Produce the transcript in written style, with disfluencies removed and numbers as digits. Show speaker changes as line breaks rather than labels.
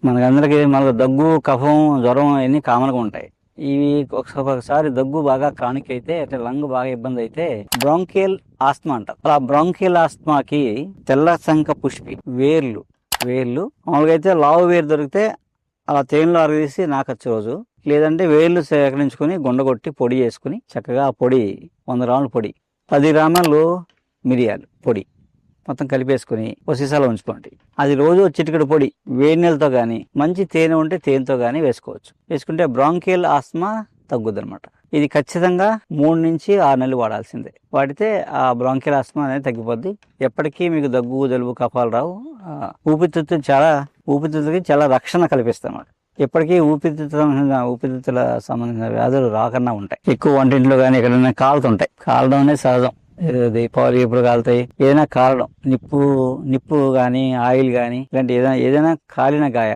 మనకందరికి మనకు దగ్గు, కఫం, జ్వరం అన్ని కామన్గా ఉంటాయి. ఇవి ఒకసారి దగ్గు బాగా క్రానిక్ అయితే, అంటే లంగ్ బాగా ఇబ్బంది అయితే బ్రాంకియల్ ఆస్మా అంటారు. ఆ బ్రాంకియల్ ఆస్మాకి తెల్ల శంఖ పుష్పి వేర్లు మామూలుగా అయితే లావు వేరు దొరికితే అలా తేనెలో అరగదీసి నాకచ్చు రోజు, లేదంటే వేర్లు సేకరించుకుని గుండగొట్టి పొడి చేసుకుని చక్కగా ఆ పొడి 100 గ్రాముల పొడి, 10 గ్రాములు మిరియాలు పొడి మొత్తం కలిపేసుకుని ఒక సీసాలో ఉంచుకోండి. అది రోజు చిటికెడు పొడి వేడి నీళ్ళతో కానీ, మంచి తేనె ఉంటే తేనెతో కానీ వేసుకుంటే బ్రాంకియల్ ఆస్మా తగ్గుద్ది అనమాట. ఇది ఖచ్చితంగా 3 నుంచి 6 నెలలు వాడాల్సిందే. వాడితే ఆ బ్రాంకియల్ ఆస్మా అనేది తగ్గిపోద్ది. ఎప్పటికీ మీకు దగ్గు, జలుబు, కఫాలు రావు. ఊపిరితిత్తులకి చాలా రక్షణ కల్పిస్తాయి అన్నమాట. ఎప్పటికీ ఊపిరితిత్తుల సంబంధించిన వ్యాధులు రాకుండా ఉంటాయి. ఎక్కువ వంటింట్లో కానీ ఎక్కడైనా కాలుతుంటాయి. కాలడం అనేది సహజం. దీపావళి ఎప్పుడు కాలుతాయి, ఏదైనా కాలడం, నిప్పు కానీ ఆయిల్ కానీ ఇలాంటి ఏదైనా కాలిన గాయ